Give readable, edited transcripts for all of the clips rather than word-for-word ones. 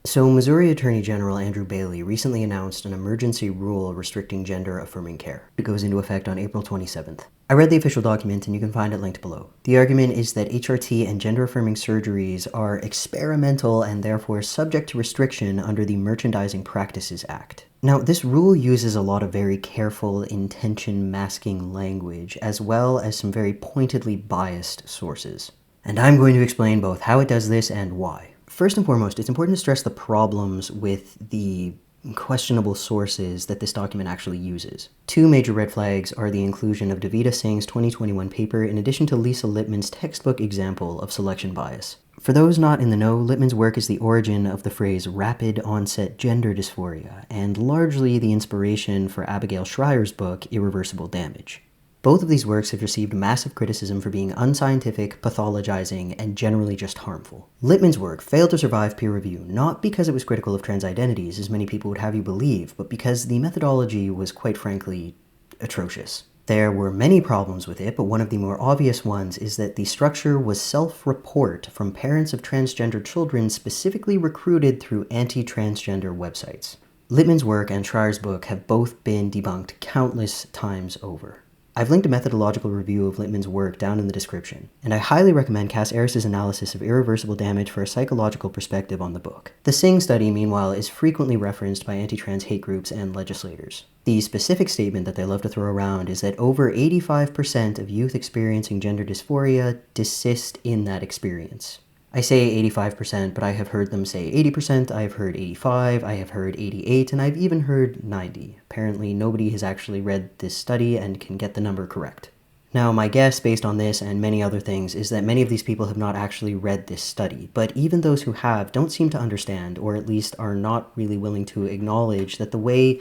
So, Missouri Attorney General Andrew Bailey recently announced an emergency rule restricting gender-affirming care. It goes into effect on April 27th. I read the official document and you can find it linked below. The argument is that HRT and gender-affirming surgeries are experimental and therefore subject to restriction under the Merchandising Practices Act. Now, this rule uses a lot of very careful intention-masking language, as well as some very pointedly biased sources. And I'm going to explain both how it does this and why. First and foremost, it's important to stress the problems with the questionable sources that this document actually uses. Two major red flags are the inclusion of Davida Singh's 2021 paper in addition to Lisa Lippman's textbook example of selection bias. For those not in the know, Lippman's work is the origin of the phrase rapid onset gender dysphoria, and largely the inspiration for Abigail Schreier's book, Irreversible Damage. Both of these works have received massive criticism for being unscientific, pathologizing, and generally just harmful. Lippman's work failed to survive peer review, not because it was critical of trans identities, as many people would have you believe, but because the methodology was quite frankly atrocious. There were many problems with it, but one of the more obvious ones is that the structure was self-report from parents of transgender children specifically recruited through anti-transgender websites. Lippman's work and Schreier's book have both been debunked countless times over. I've linked a methodological review of Lippman's work down in the description, and I highly recommend Cass Arris's analysis of irreversible damage for a psychological perspective on the book. The Singh study, meanwhile, is frequently referenced by anti-trans hate groups and legislators. The specific statement that they love to throw around is that over 85% of youth experiencing gender dysphoria desist in that experience. I say 85%, but I have heard them say 80%, I have heard 85%, I have heard 88%, and I've even heard 90%. Apparently, nobody has actually read this study and can get the number correct. Now, my guess, based on this and many other things, is that many of these people have not actually read this study, but even those who have don't seem to understand, or at least are not really willing to acknowledge that the way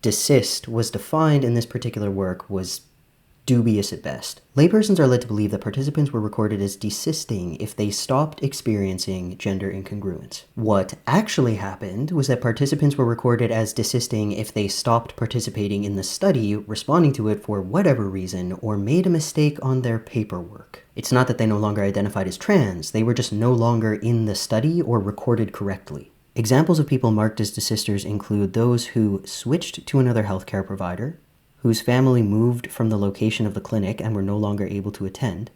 desist was defined in this particular work was dubious at best. Laypersons are led to believe that participants were recorded as desisting if they stopped experiencing gender incongruence. What actually happened was that participants were recorded as desisting if they stopped participating in the study, responding to it for whatever reason, or made a mistake on their paperwork. It's not that they no longer identified as trans, they were just no longer in the study or recorded correctly. Examples of people marked as desisters include those who switched to another healthcare provider, whose family moved from the location of the clinic and were no longer able to attend,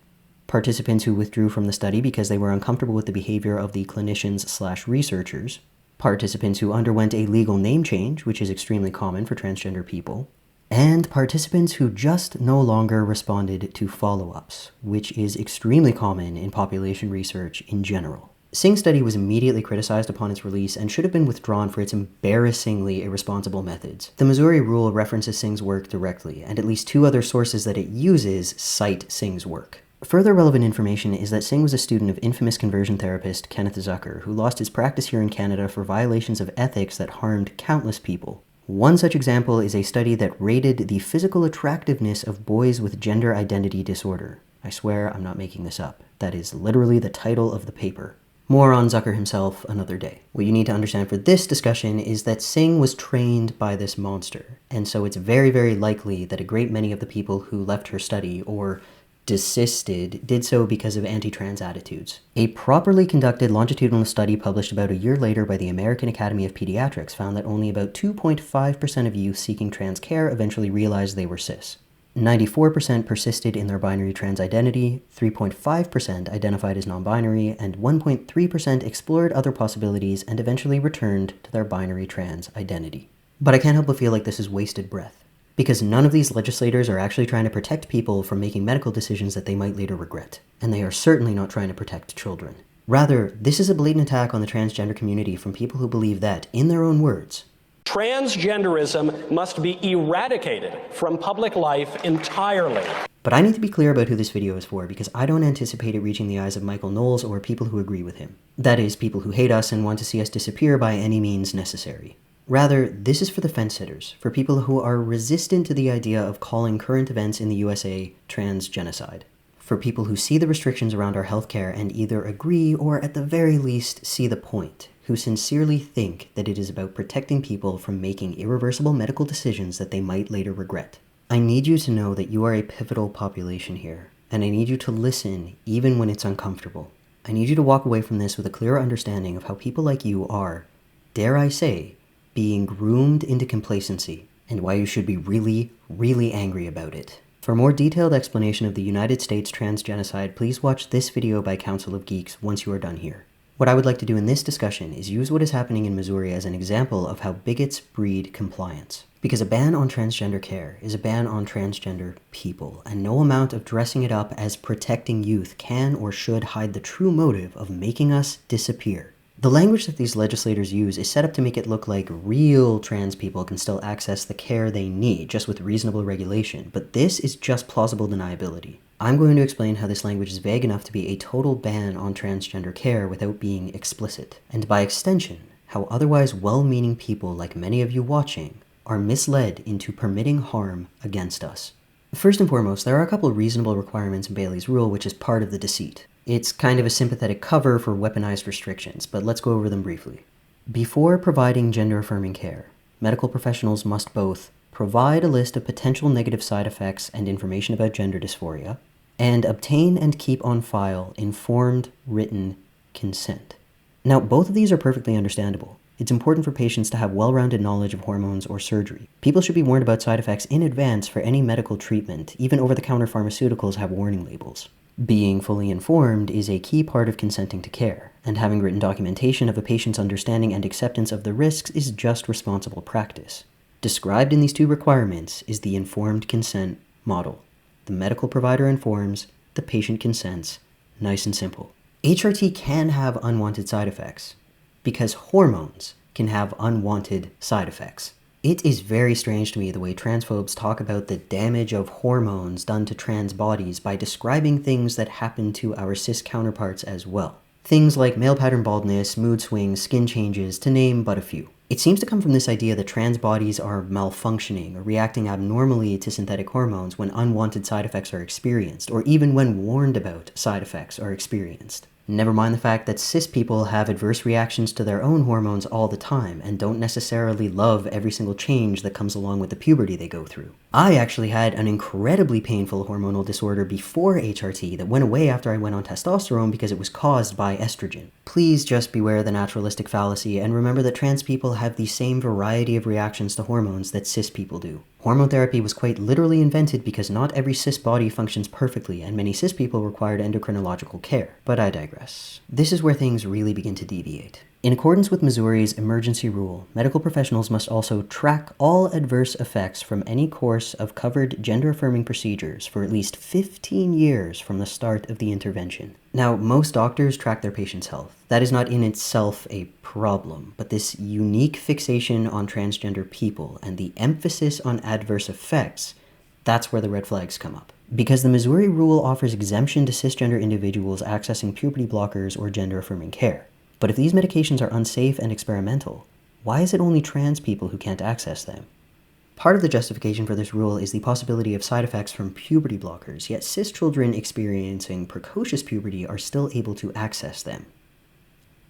participants who withdrew from the study because they were uncomfortable with the behavior of the clinicians/researchers, participants who underwent a legal name change, which is extremely common for transgender people, and participants who just no longer responded to follow-ups, which is extremely common in population research in general. Singh's study was immediately criticized upon its release and should have been withdrawn for its embarrassingly irresponsible methods. The Missouri rule references Singh's work directly, and at least two other sources that it uses cite Singh's work. Further relevant information is that Singh was a student of infamous conversion therapist Kenneth Zucker, who lost his practice here in Canada for violations of ethics that harmed countless people. One such example is a study that rated the physical attractiveness of boys with gender identity disorder. I swear I'm not making this up. That is literally the title of the paper. More on Zucker himself another day. What you need to understand for this discussion is that Singh was trained by this monster, and so it's very, very likely that a great many of the people who left her study, or desisted, did so because of anti-trans attitudes. A properly conducted longitudinal study published about a year later by the American Academy of Pediatrics found that only about 2.5% of youth seeking trans care eventually realized they were cis. 94% persisted in their binary trans identity, 3.5% identified as non-binary, and 1.3% explored other possibilities and eventually returned to their binary trans identity. But I can't help but feel like this is wasted breath, because none of these legislators are actually trying to protect people from making medical decisions that they might later regret, and they are certainly not trying to protect children. Rather, this is a blatant attack on the transgender community from people who believe that, in their own words, transgenderism must be eradicated from public life entirely. But I need to be clear about who this video is for, because I don't anticipate it reaching the eyes of Michael Knowles or people who agree with him. That is, people who hate us and want to see us disappear by any means necessary. Rather, this is for the fence-sitters, for people who are resistant to the idea of calling current events in the USA trans genocide. For people who see the restrictions around our healthcare and either agree or at the very least see the point, who sincerely think that it is about protecting people from making irreversible medical decisions that they might later regret. I need you to know that you are a pivotal population here, and I need you to listen even when it's uncomfortable. I need you to walk away from this with a clearer understanding of how people like you are, dare I say, being groomed into complacency, and why you should be really, really angry about it. For a more detailed explanation of the United States transgenocide, please watch this video by Council of Geeks once you are done here. What I would like to do in this discussion is use what is happening in Missouri as an example of how bigots breed compliance. Because a ban on transgender care is a ban on transgender people, and no amount of dressing it up as protecting youth can or should hide the true motive of making us disappear. The language that these legislators use is set up to make it look like real trans people can still access the care they need, just with reasonable regulation, but this is just plausible deniability. I'm going to explain how this language is vague enough to be a total ban on transgender care without being explicit, and by extension, how otherwise well-meaning people like many of you watching are misled into permitting harm against us. First and foremost, there are a couple of reasonable requirements in Bailey's rule, which is part of the deceit. It's kind of a sympathetic cover for weaponized restrictions, but let's go over them briefly. Before providing gender-affirming care, medical professionals must both provide a list of potential negative side effects and information about gender dysphoria, and obtain and keep on file informed written consent. Now, both of these are perfectly understandable. It's important for patients to have well-rounded knowledge of hormones or surgery. People should be warned about side effects in advance for any medical treatment. Even over-the-counter pharmaceuticals have warning labels. Being fully informed is a key part of consenting to care, and having written documentation of a patient's understanding and acceptance of the risks is just responsible practice. Described in these two requirements is the informed consent model. The medical provider informs, the patient consents. Nice and simple. HRT can have unwanted side effects, because hormones can have unwanted side effects. It is very strange to me the way transphobes talk about the damage of hormones done to trans bodies by describing things that happen to our cis counterparts as well. Things like male pattern baldness, mood swings, skin changes, to name but a few. It seems to come from this idea that trans bodies are malfunctioning or reacting abnormally to synthetic hormones when unwanted side effects are experienced, or even when warned about side effects are experienced. Never mind the fact that cis people have adverse reactions to their own hormones all the time and don't necessarily love every single change that comes along with the puberty they go through. I actually had an incredibly painful hormonal disorder before HRT that went away after I went on testosterone because it was caused by estrogen. Please just beware the naturalistic fallacy and remember that trans people have the same variety of reactions to hormones that cis people do. Hormone therapy was quite literally invented because not every cis body functions perfectly, and many cis people required endocrinological care. But I digress. This is where things really begin to deviate. In accordance with Missouri's emergency rule, medical professionals must also track all adverse effects from any course of covered gender-affirming procedures for at least 15 years from the start of the intervention. Now, most doctors track their patients' health. That is not in itself a problem, but this unique fixation on transgender people and the emphasis on adverse effects, that's where the red flags come up. Because the Missouri rule offers exemption to cisgender individuals accessing puberty blockers or gender-affirming care. But if these medications are unsafe and experimental, why is it only trans people who can't access them? Part of the justification for this rule is the possibility of side effects from puberty blockers, yet cis children experiencing precocious puberty are still able to access them.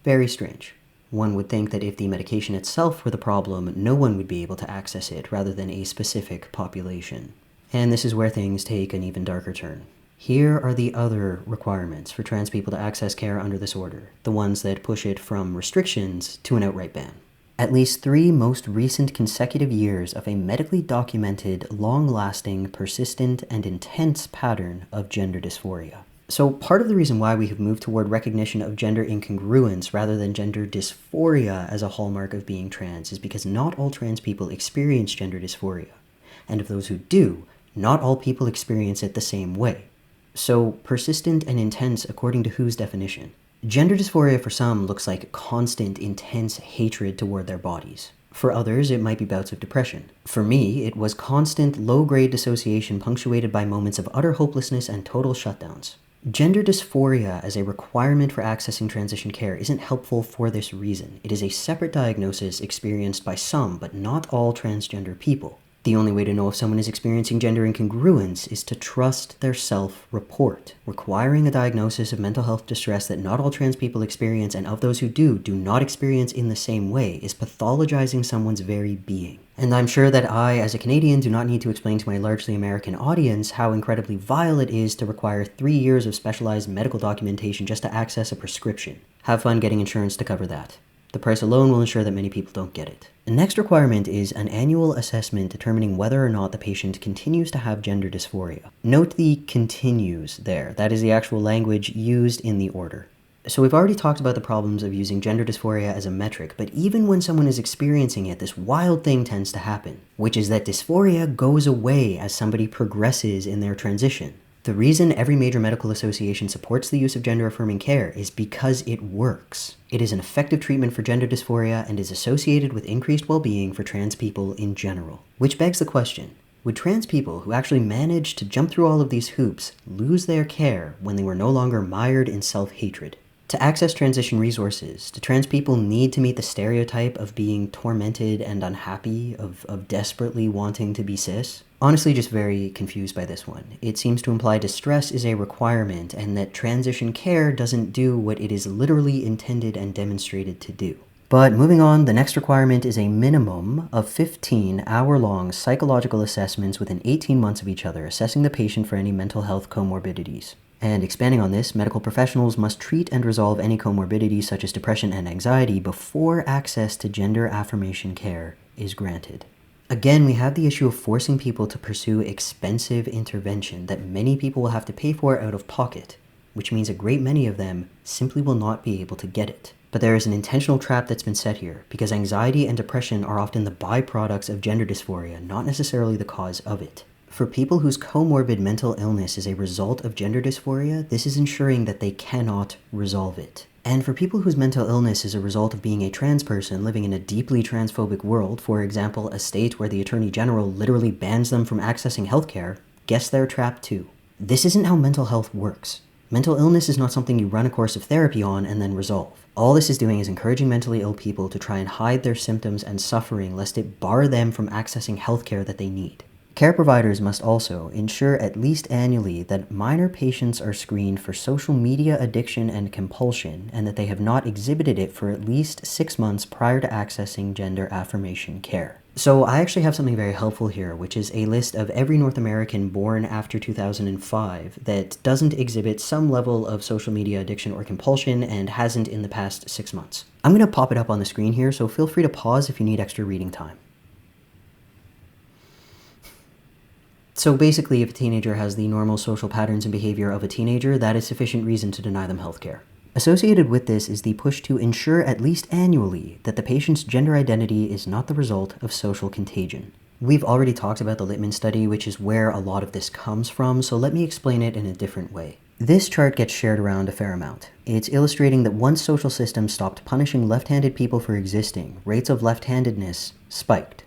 Very strange. One would think that if the medication itself were the problem, no one would be able to access it rather than a specific population. And this is where things take an even darker turn. Here are the other requirements for trans people to access care under this order, the ones that push it from restrictions to an outright ban. At least 3 most recent consecutive years of a medically documented, long-lasting, persistent, and intense pattern of gender dysphoria. So part of the reason why we have moved toward recognition of gender incongruence rather than gender dysphoria as a hallmark of being trans is because not all trans people experience gender dysphoria. And of those who do, not all people experience it the same way. So, persistent and intense according to whose definition? Gender dysphoria for some looks like constant, intense hatred toward their bodies. For others, it might be bouts of depression. For me, it was constant, low-grade dissociation punctuated by moments of utter hopelessness and total shutdowns. Gender dysphoria as a requirement for accessing transition care isn't helpful for this reason. It is a separate diagnosis experienced by some, but not all transgender people. The only way to know if someone is experiencing gender incongruence is to trust their self-report. Requiring a diagnosis of mental health distress that not all trans people experience, and of those who do not experience in the same way, is pathologizing someone's very being. And I'm sure that I, as a Canadian, do not need to explain to my largely American audience how incredibly vile it is to require 3 years of specialized medical documentation just to access a prescription. Have fun getting insurance to cover that. The price alone will ensure that many people don't get it. The next requirement is an annual assessment determining whether or not the patient continues to have gender dysphoria. Note the continues there. That is the actual language used in the order. So we've already talked about the problems of using gender dysphoria as a metric, but even when someone is experiencing it, this wild thing tends to happen, which is that dysphoria goes away as somebody progresses in their transition. The reason every major medical association supports the use of gender-affirming care is because it works. It is an effective treatment for gender dysphoria and is associated with increased well-being for trans people in general. Which begs the question, would trans people who actually managed to jump through all of these hoops lose their care when they were no longer mired in self-hatred? To access transition resources, do trans people need to meet the stereotype of being tormented and unhappy, of desperately wanting to be cis? Honestly, just very confused by this one. It seems to imply distress is a requirement and that transition care doesn't do what it is literally intended and demonstrated to do. But moving on, the next requirement is a minimum of 15 hour-long psychological assessments within 18 months of each other, assessing the patient for any mental health comorbidities. And expanding on this, medical professionals must treat and resolve any comorbidities such as depression and anxiety before access to gender affirmation care is granted. Again, we have the issue of forcing people to pursue expensive intervention that many people will have to pay for out of pocket, which means a great many of them simply will not be able to get it. But there is an intentional trap that's been set here, because anxiety and depression are often the byproducts of gender dysphoria, not necessarily the cause of it. For people whose comorbid mental illness is a result of gender dysphoria, this is ensuring that they cannot resolve it. And for people whose mental illness is a result of being a trans person living in a deeply transphobic world, for example, a state where the Attorney General literally bans them from accessing healthcare, guess they're trapped too. This isn't how mental health works. Mental illness is not something you run a course of therapy on and then resolve. All this is doing is encouraging mentally ill people to try and hide their symptoms and suffering lest it bar them from accessing healthcare that they need. Care providers must also ensure at least annually that minor patients are screened for social media addiction and compulsion and that they have not exhibited it for at least 6 months prior to accessing gender affirmation care. So I actually have something very helpful here, which is a list of every North American born after 2005 that doesn't exhibit some level of social media addiction or compulsion and hasn't in the past 6 months. I'm going to pop it up on the screen here, so feel free to pause if you need extra reading time. So basically, if a teenager has the normal social patterns and behavior of a teenager, that is sufficient reason to deny them healthcare. Associated with this is the push to ensure at least annually that the patient's gender identity is not the result of social contagion. We've already talked about the Littman study, which is where a lot of this comes from, so let me explain it in a different way. This chart gets shared around a fair amount. It's illustrating that once social systems stopped punishing left-handed people for existing, rates of left-handedness spiked.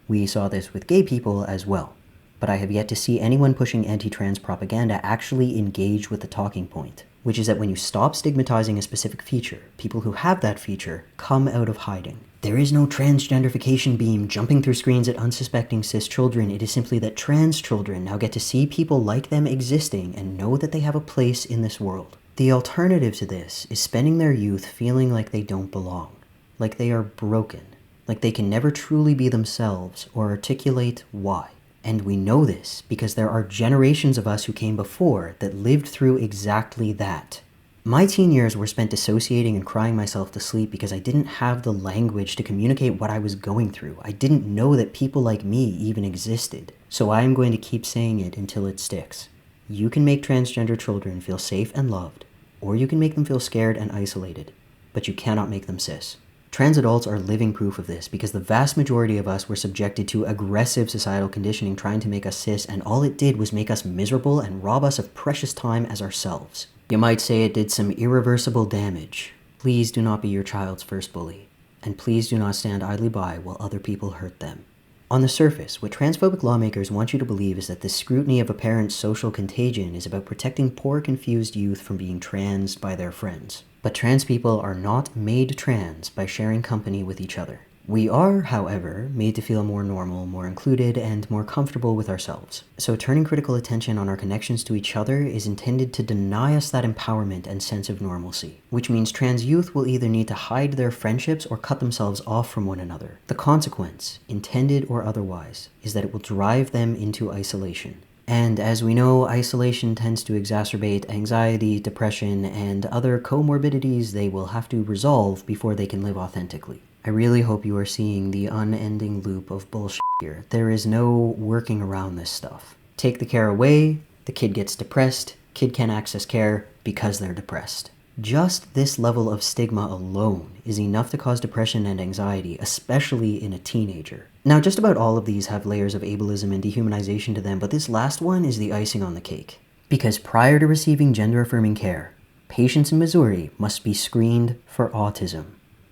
We saw this with gay people as well. But I have yet to see anyone pushing anti-trans propaganda actually engage with the talking point, which is that when you stop stigmatizing a specific feature, people who have that feature come out of hiding. There is no transgenderification beam jumping through screens at unsuspecting cis children. It is simply that trans children now get to see people like them existing and know that they have a place in this world. The alternative to this is spending their youth feeling like they don't belong, like they are broken, like they can never truly be themselves or articulate why. And we know this because there are generations of us who came before that lived through exactly that. My teen years were spent dissociating and crying myself to sleep because I didn't have the language to communicate what I was going through. I didn't know that people like me even existed. So I am going to keep saying it until it sticks. You can make transgender children feel safe and loved, or you can make them feel scared and isolated, but you cannot make them cis. Trans adults are living proof of this because the vast majority of us were subjected to aggressive societal conditioning trying to make us cis, and all it did was make us miserable and rob us of precious time as ourselves. You might say it did some irreversible damage. Please do not be your child's first bully, and please do not stand idly by while other people hurt them. On the surface, what transphobic lawmakers want you to believe is that the scrutiny of a parent's social contagion is about protecting poor, confused youth from being transed by their friends. But trans people are not made trans by sharing company with each other. We are, however, made to feel more normal, more included, and more comfortable with ourselves. So turning critical attention on our connections to each other is intended to deny us that empowerment and sense of normalcy, which means trans youth will either need to hide their friendships or cut themselves off from one another. The consequence, intended or otherwise, is that it will drive them into isolation. And as we know, isolation tends to exacerbate anxiety, depression, and other comorbidities they will have to resolve before they can live authentically. I really hope you are seeing the unending loop of bullshit here. There is no working around this stuff. Take the care away, the kid gets depressed, kid can't access care because they're depressed. Just this level of stigma alone is enough to cause depression and anxiety, especially in a teenager. Now, just about all of these have layers of ableism and dehumanization to them, but this last one is the icing on the cake. Because prior to receiving gender-affirming care, patients in Missouri must be screened for autism.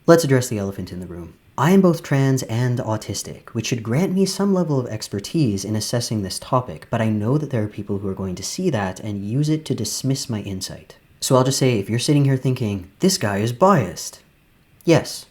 Let's address the elephant in the room. I am both trans and autistic, which should grant me some level of expertise in assessing this topic, but I know that there are people who are going to see that and use it to dismiss my insight. So I'll just say, if you're sitting here thinking, this guy is biased. Yes.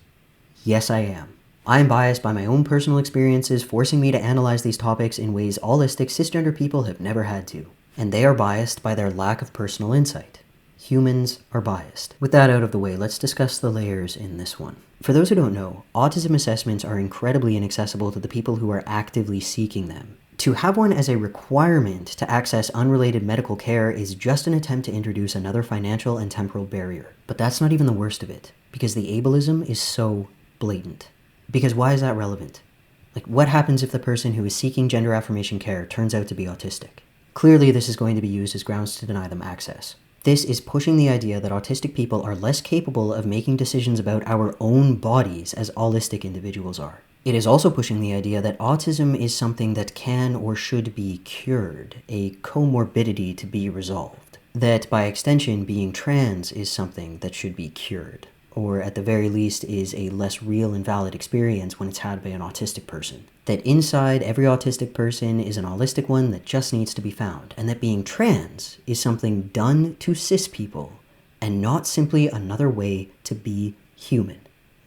Yes, I am. I am biased by my own personal experiences, forcing me to analyze these topics in ways allistic cisgender people have never had to. And they are biased by their lack of personal insight. Humans are biased. With that out of the way, let's discuss the layers in this one. For those who don't know, autism assessments are incredibly inaccessible to the people who are actively seeking them. To have one as a requirement to access unrelated medical care is just an attempt to introduce another financial and temporal barrier. But that's not even the worst of it, because the ableism is so blatant. Because why is that relevant? Like, what happens if the person who is seeking gender affirmation care turns out to be autistic? Clearly, this is going to be used as grounds to deny them access. This is pushing the idea that autistic people are less capable of making decisions about our own bodies as allistic individuals are. It is also pushing the idea that autism is something that can or should be cured, a comorbidity to be resolved. That, by extension, being trans is something that should be cured, or at the very least is a less real and valid experience when it's had by an autistic person. That inside every autistic person is an allistic one that just needs to be found, and that being trans is something done to cis people, and not simply another way to be human.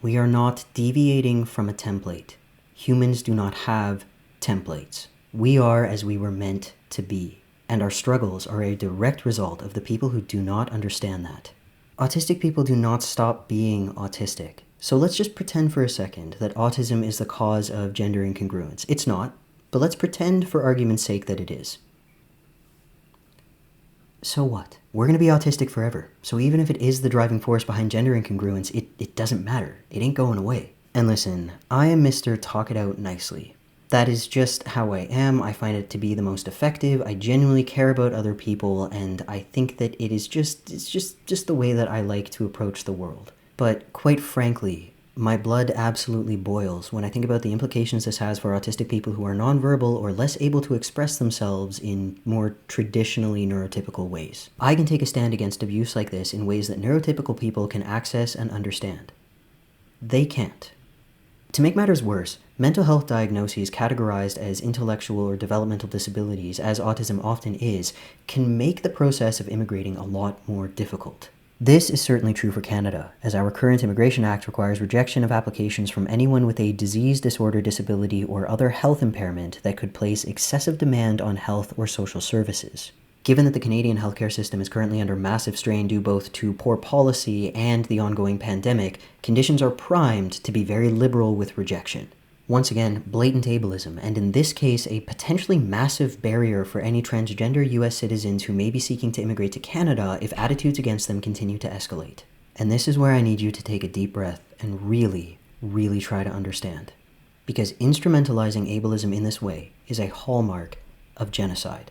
We are not deviating from a template. Humans do not have templates. We are as we were meant to be, and our struggles are a direct result of the people who do not understand that. Autistic people do not stop being autistic. So let's just pretend for a second that autism is the cause of gender incongruence. It's not, but let's pretend for argument's sake that it is. So what? We're going to be autistic forever. So even if it is the driving force behind gender incongruence, it doesn't matter. It ain't going away. And listen, I am Mr. Talk It Out Nicely. That is just how I am. I find it to be the most effective. I genuinely care about other people, and I think that it's just the way that I like to approach the world. But quite frankly, my blood absolutely boils when I think about the implications this has for autistic people who are nonverbal or less able to express themselves in more traditionally neurotypical ways. I can take a stand against abuse like this in ways that neurotypical people can access and understand. They can't. To make matters worse, mental health diagnoses categorized as intellectual or developmental disabilities, as autism often is, can make the process of immigrating a lot more difficult. This is certainly true for Canada, as our current Immigration Act requires rejection of applications from anyone with a disease, disorder, disability, or other health impairment that could place excessive demand on health or social services. Given that the Canadian healthcare system is currently under massive strain due both to poor policy and the ongoing pandemic, conditions are primed to be very liberal with rejection. Once again, blatant ableism, and in this case, a potentially massive barrier for any transgender US citizens who may be seeking to immigrate to Canada if attitudes against them continue to escalate. And this is where I need you to take a deep breath and really, really try to understand. Because instrumentalizing ableism in this way is a hallmark of genocide.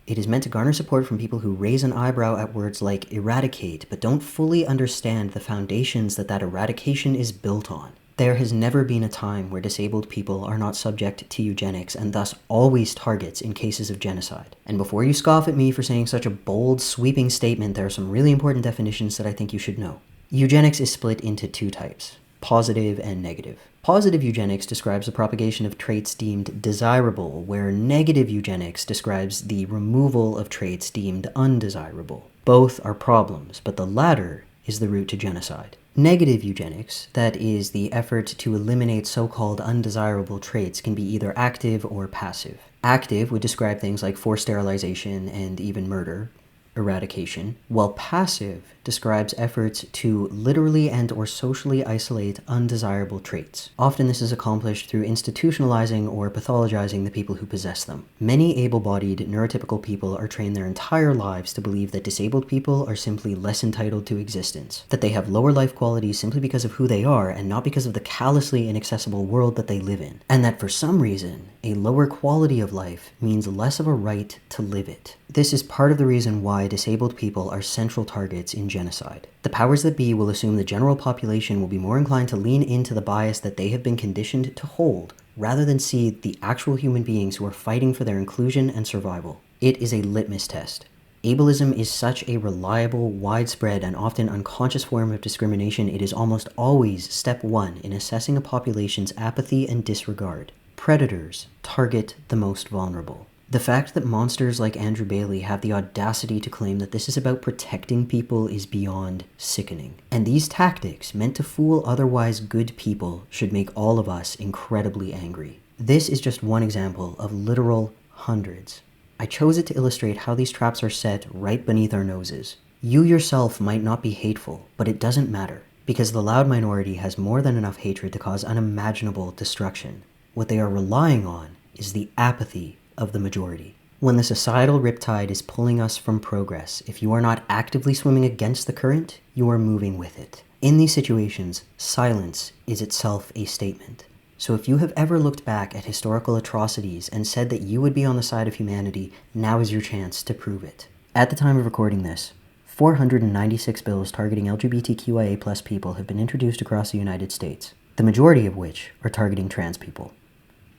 It is meant to garner support from people who raise an eyebrow at words like eradicate, but don't fully understand the foundations that eradication is built on. There has never been a time where disabled people are not subject to eugenics and thus always targets in cases of genocide. And before you scoff at me for saying such a bold, sweeping statement, there are some really important definitions that I think you should know. Eugenics is split into two types, positive and negative. Positive eugenics describes the propagation of traits deemed desirable, where negative eugenics describes the removal of traits deemed undesirable. Both are problems, but the latter is the route to genocide. Negative eugenics, that is, the effort to eliminate so-called undesirable traits, can be either active or passive. Active would describe things like forced sterilization and even murder. eradication, while passive describes efforts to literally and or socially isolate undesirable traits. Often this is accomplished through institutionalizing or pathologizing the people who possess them. Many able-bodied neurotypical people are trained their entire lives to believe that disabled people are simply less entitled to existence, that they have lower life qualities simply because of who they are and not because of the callously inaccessible world that they live in, and that for some reason, a lower quality of life means less of a right to live it. This is part of the reason why disabled people are central targets in genocide. The powers that be will assume the general population will be more inclined to lean into the bias that they have been conditioned to hold, rather than see the actual human beings who are fighting for their inclusion and survival. It is a litmus test. Ableism is such a reliable, widespread, and often unconscious form of discrimination, it is almost always step one in assessing a population's apathy and disregard. Predators target the most vulnerable. The fact that monsters like Andrew Bailey have the audacity to claim that this is about protecting people is beyond sickening. And these tactics, meant to fool otherwise good people, should make all of us incredibly angry. This is just one example of literal hundreds. I chose it to illustrate how these traps are set right beneath our noses. You yourself might not be hateful, but it doesn't matter, because the loud minority has more than enough hatred to cause unimaginable destruction. What they are relying on is the apathy of the majority. When the societal riptide is pulling us from progress, if you are not actively swimming against the current, you are moving with it. In these situations, silence is itself a statement. So if you have ever looked back at historical atrocities and said that you would be on the side of humanity, now is your chance to prove it. At the time of recording this, 496 bills targeting LGBTQIA+ people have been introduced across the United States, the majority of which are targeting trans people.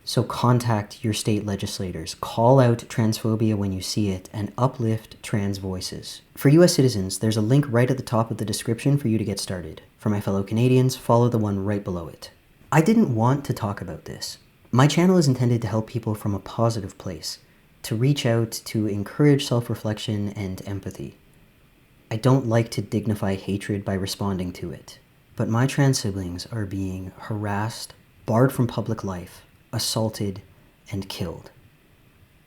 So contact your state legislators, call out transphobia when you see it, and uplift trans voices. For US citizens, there's a link right at the top of the description for you to get started. For my fellow Canadians, follow the one right below it. I didn't want to talk about this. My channel is intended to help people from a positive place, to reach out, to encourage self-reflection and empathy. I don't like to dignify hatred by responding to it, but my trans siblings are being harassed, barred from public life, assaulted, and killed.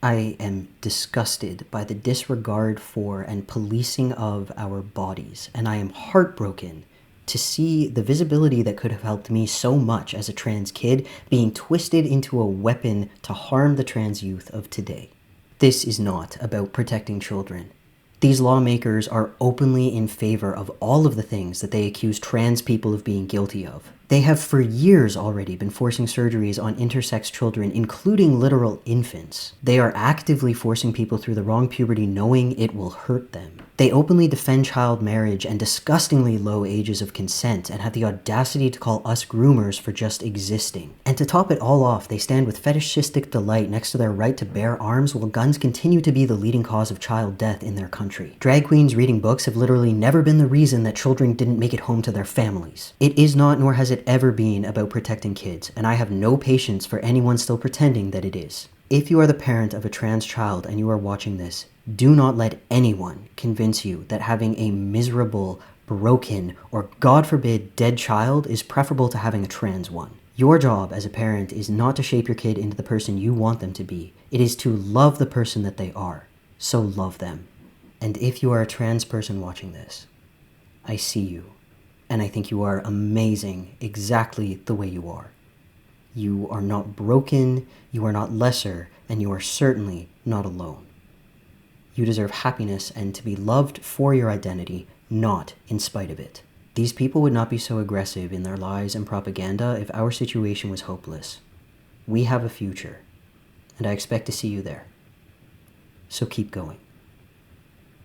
I am disgusted by the disregard for and policing of our bodies, and I am heartbroken to see the visibility that could have helped me so much as a trans kid being twisted into a weapon to harm the trans youth of today. This is not about protecting children. These lawmakers are openly in favor of all of the things that they accuse trans people of being guilty of. They have for years already been forcing surgeries on intersex children, including literal infants. They are actively forcing people through the wrong puberty knowing it will hurt them. They openly defend child marriage and disgustingly low ages of consent and have the audacity to call us groomers for just existing. And to top it all off, they stand with fetishistic delight next to their right to bear arms while guns continue to be the leading cause of child death in their country. Drag queens reading books have literally never been the reason that children didn't make it home to their families. It is not, nor has it ever been, about protecting kids, and I have no patience for anyone still pretending that it is. If you are the parent of a trans child and you are watching this, do not let anyone convince you that having a miserable, broken, or God forbid, dead child is preferable to having a trans one. Your job as a parent is not to shape your kid into the person you want them to be. It is to love the person that they are. So love them. And if you are a trans person watching this, I see you. And I think you are amazing exactly the way you are. You are not broken, you are not lesser, and you are certainly not alone. You deserve happiness and to be loved for your identity, not in spite of it. These people would not be so aggressive in their lies and propaganda if our situation was hopeless. We have a future, and I expect to see you there. So keep going.